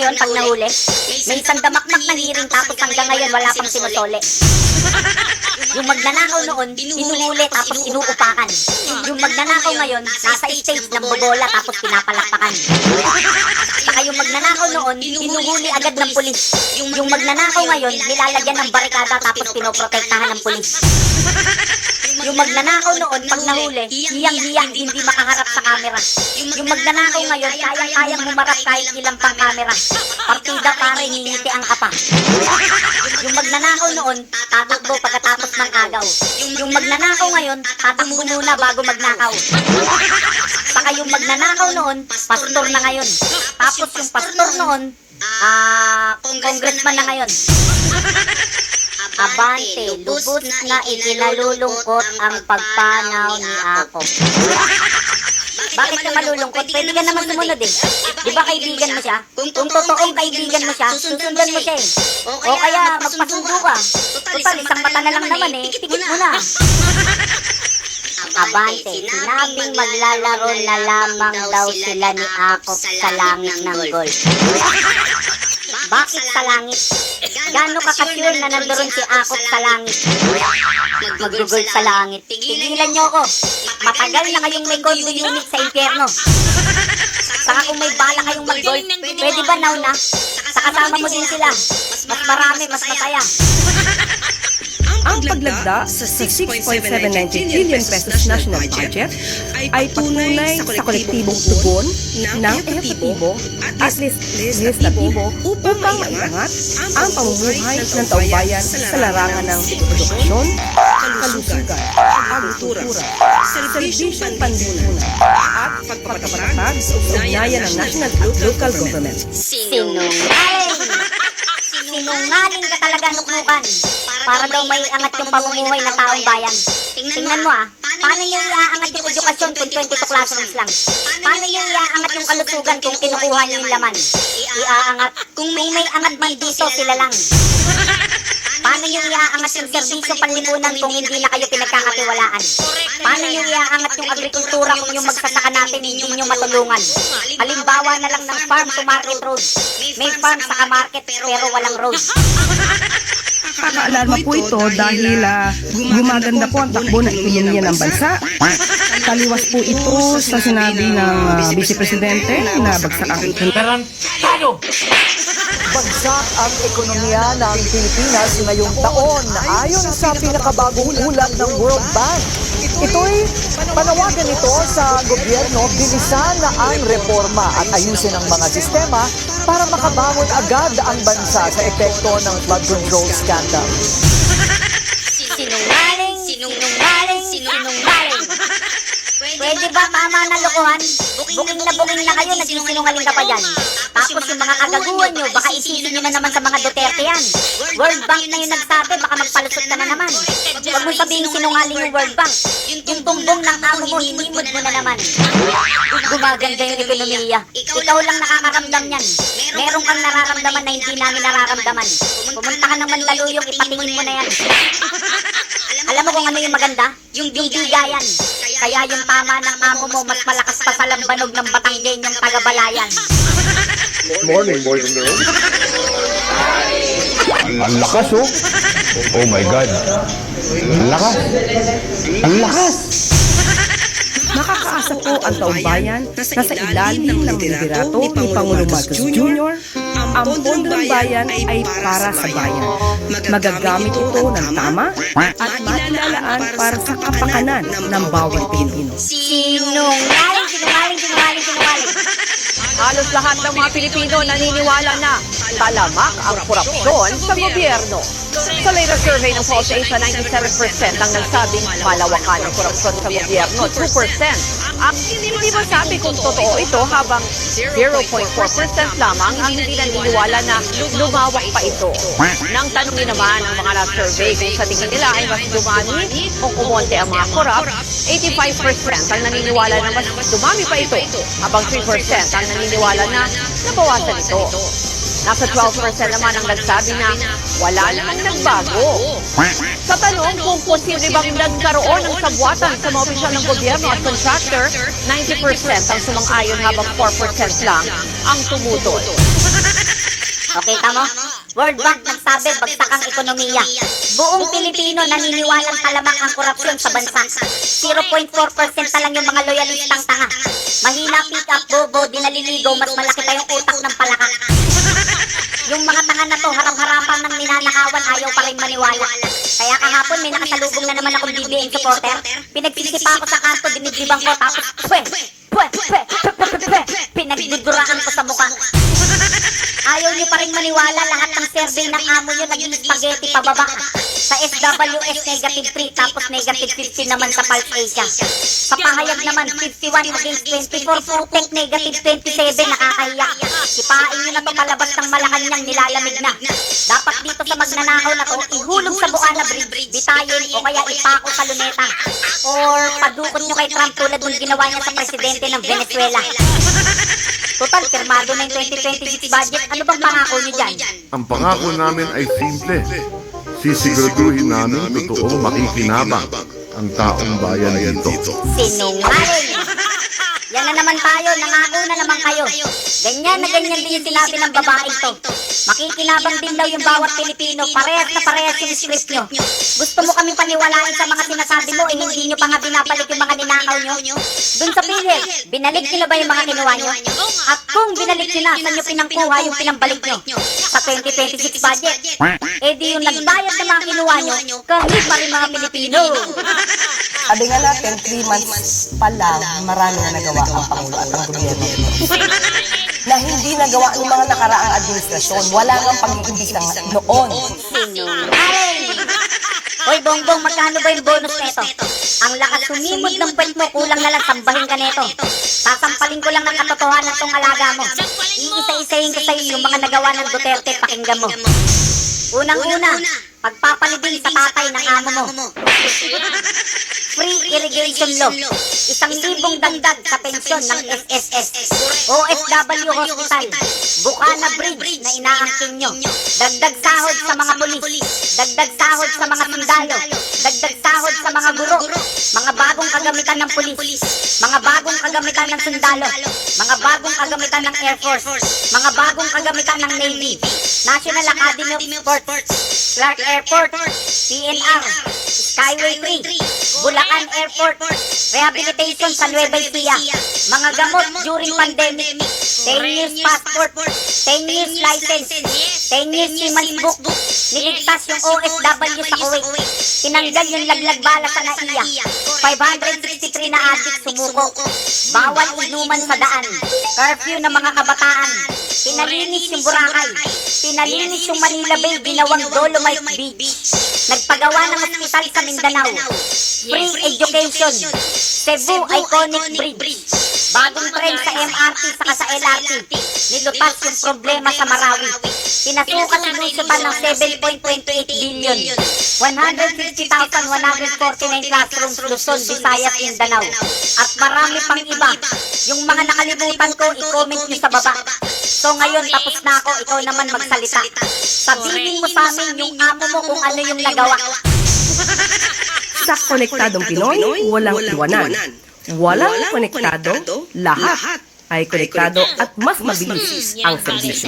ngayon, pag nahuli, may isang damakmak na hearing tapos hanggang ngayon wala pang sinusole. Yung magnanakaw noon, inuhuli tapos inuupakan. Yung magnanakaw ngayon, nasa stage ng bobola tapos pinapalakpakan. Saka yung magnanakaw noon, inuhuli agad ng pulis. Yung magnanakaw ngayon, nilalagyan ng barikada tapos pinoprotektahan ng pulis. Yung magnanakaw noon, pag nahuli, hiyang-hiyang hindi makaharap sa camera. Yung magnanakaw ngayon, kayang-kayang humarap kahit ilang pang camera. Partida para ngingiti ang kapa. Yung magnanakaw noon, tatakbo pagkatapos ng agaw. Yung magnanakaw ngayon, tatakbo muna bago magnakaw. Saka yung magnanakaw noon, pastor na ngayon. Tapos yung pastor noon, congressman na ngayon. Abante, lubos na ikinalulungkot ang pagpanaw ni Ako. Bakit ka malulungkot? Pwede ka naman sumunod eh. Di ba kaibigan mo siya? Kung totoong kaibigan mo siya, susundan mo siya eh. O kaya magpasundo ka. Total, isang mata na lang naman eh. Pikit mo na. Abante, sinabing maglalaro na lamang daw sila ni Akop sa langit ng golf. Bakit sa langit? Gano'n ka ka-sure na nandoon si Akop sa langit? Mag-golf sa langit. Tigilan niyo ako. Matagal na kayong may condo unit sa impyerno. Saka kung may bala kayong mag-golf, pwede ba now na? Sa kasama mo din sila. Mas marami, mas masaya. Ang paglagda sa 6.790 trillion pesos national budget ay tunay sa kolektibong tugon ng ehekutibo at legislatibo upang maiangat ang pamumuhay ng taumbayan sa larangan ng edukasyon, kalusugan, agrikultura, serbisyong panlipunan at pagpapatatag sa ugnayan ng national at local government. Sinungaling ka talaga, nuknukan. Para daw may angat yung pamumuhay ng taong bayan. Tingnan mo paano yung iaangat yung edukasyon kung 22 classrooms lang? Paano yung iaangat yung kalusugan kung kinukuha niyo yung laman? Iaangat, kung may angat man dito, sila lang. Paano yung iaangat yung serbisyong panlipunan kung hindi na kayo pinagkakatiwalaan? Paano yung iaangat yung agrikultura kung yung magsasaka natin hindi nyo matulungan? Halimbawa na lang ng farm to market road. May farm sa market pero walang road. Nakakaalarma po ito dahil gumaganda po ang takbo ng ekonomiya ng bansa. Taliwas po ito sa sinabi ng Vice Presidente na bagsak ang ekonomiya. Bagsak ang ekonomiya ng Pilipinas ngayong taon ayon sa pinakabagong ulat ng World Bank. Ito'y panawagan nito sa gobyerno bilisan na ang reforma at ayusin ang mga sistema para makabangon agad ang bansa sa epekto ng flood control scandal. Sinungaling. Pwede ba tama na lokohan? Booking na kayo, nagsisinungaling ka pa dyan. Tapos yung mga kagaguhan nyo, baka isipin nyo na naman sa mga Duterte yan. World Bank na yung nagsabi, baka magpalusot ka na naman. Huwag mo sabihin sinungaling yung World Bank. Yung tumbong ng amo mo, hinimod mo na naman. Gumaganda yung ekonomiya. Ikaw lang nakakaramdam yan. Meron kang nararamdaman na hindi namin nararamdaman. Pumunta ka ng Mandaluyong, ipatingin mo na yan. Alam mo kung ano yung maganda? Yung bigayan. Kaya yung tama ng amo mo, mas malakas pa sa lambanog ng Batanggenyong taga-Balayan. Morning, boys and girls. Ang lakas, oh. Oh my God. Ang lakas. Ang lakas. Nakakaasa po ang taumbayan na sa ilalim ng liderato ni Pangulong Marcos Jr. Ang pondo ng bayan ay para sa bayan. Magagamit ito ng tama at mailalaan para sa kapakanan ng bawat Pilipino. Sinungaling. Halos lahat ng mga Pilipino naniniwala na talamak ang korupsyon sa gobyerno. Sa latest survey ng Pulse Asia, 97% ang nagsabing malawakan ang korupsyon sa gobyerno, 2%. Ang hindi masabi kung totoo ito habang 0.4% lamang ang hindi naniniwala na lumawak pa ito. Nang tanungin naman ang mga na-survey kung sa tingin nila ay mas dumami o kumonte ang mga korap, 85% ang naniniwala na mas dumami pa ito, habang 3% ang naniniwala na nabawasan ito. Nasa 12% naman ang nagsabi na wala namang nagbago. Sa tanong kung posible bang nagkaroon ng sabwatan sa mga opisyal ng gobyerno at contractor, 90% ang sumang-ayon habang 4% lang ang tumutol. Okay, tamo? World Bank nagsabi, bagsak ang ekonomiya. Buong Pilipino naniniwalang talamak ang korupsyon sa bansa. 0.4% na lang yung mga loyalistang tanga. Mahina pick up, bobo, di naliligo, mas malaki pa yung utak ng palaka. Yung mga tanga na to, harap-harapan ng ninanakawan, ayaw pa rin maniwala. Kaya kahapon may nakasalubong na naman akong BBM supporter. Pinagsisipa ako sa kanto, dinidibang ko, tapos pinagduduraan ko sa mukha. Ayaw niyo pa rin maniwala, lahat ng survey ng amo niyo naging spaghetti pababa. Sa SWS negative 3, tapos negative 15 naman sa Pulse Asia. Sa pahayag naman, 51 against 24, putek negative 27, nakakahiya. Sipain niyo na to, palabas ng Malacanang nilalamig na. Dapat dito sa magnanakaw na to, ihulog sa Buana Bridge, bitayin o kaya ipako sa luneta. Or padukot niyo kay Trump tulad ng ginawa niya sa presidente ng Venezuela. Total, firmado na yung 2026 budget. Ano bang pangako niyo dyan? Ang pangako namin ay simple. Sisiguraduhin namin totoong makikinabang ang taong bayan dito. Sinungaling! Yan na naman tayo, nangako na naman kayo. Ganyan na ganyan din yung sinabi ng babaeng to. Makikinabang din daw yung bawat Pilipino, parehas na parehas yung script nyo. Gusto mo kami paniwalain sa mga sinasabi mo, eh hindi nyo pa nga binabalik yung mga ninakaw nyo? Dun sa PhilHealth, binalik nyo na ba yung mga kinuha nyo? At kung binalik nyo na, saan nyo pinangkuha yung pinambalik nyo? Sa 2026 budget? Eh di yung nagbayad ng mga kinuha nyo, kami pa rin mga Pilipino. Sabi nga natin, 3 months pa lang, marami na nagawa ang Pangulo at ang gobyerno. Na hindi nagawa ng mga nakaraang administrasyon. Wala nga pag-iimbis noon. Sinungaling! Hoy, Bongbong, magkano ba yung bonus neto? Ang lakas sumimod ng puwet mo, kulang na lang sambahin ka neto. Sasampalin ko lang ng katotohanan tong alaga mo. Iisa-isahin ko sa'yo yung mga nagawa ng Duterte, pakinggan mo. Unang-una, pagpapalibing sa tatay ng amo mo. Free irrigation law. 1,000 dagdag sa pensyon ng SSS. OFW Hospital. Bukana Bridge na inaangkin nyo. Dagdag sahod sa mga pulis. Dagdag sahod sa mga sundalo. Dagdag sahod sa mga guro. Mga bagong kagamitan ng pulis. Mga bagong kagamitan ng sundalo. Mga bagong kagamitan ng Air Force. Mga bagong kagamitan ng Navy. National Academy of Sports. Clark Airport. PNR. Skyway 3. Bulacan Airport. Rehabilitation sa Nueva Ecija. Mga gamot during pandemic. 10 years passport. 10 years license. 10 years Siemens book. Niligtas yung OFW sa Kuwait. Tinanggal yung laglag bala sa NAIA. 563 na adik sumuko. Bawal inuman sa daan. Curfew ng mga kabataan. Pinalinis yung Boracay. Pinalinis yung Manila Bay, ginawang Dolomite Beach. Nagpagawa ng ospital sa Mindanao. Free education. Cebu Iconic Bridge. Bagong tren sa MRT saka sa LRT. Nilutas yung problema sa Marawi. Pinasukat sinusutan ng 7.28 billion. 150,149 classrooms Luzon, Visayas, Mindanao. At marami pang iba. Yung mga nakalimutan ko, i-comment nyo sa baba. So ngayon, tapos na ako, ikaw naman magsalita. Sabihin mo sa amin yung amo mo kung ano yung nagawa. Sa konektadong Pinoy, walang iwanan. Walang konektado, lahat ay konektado at mas mabilis ang serbisyo.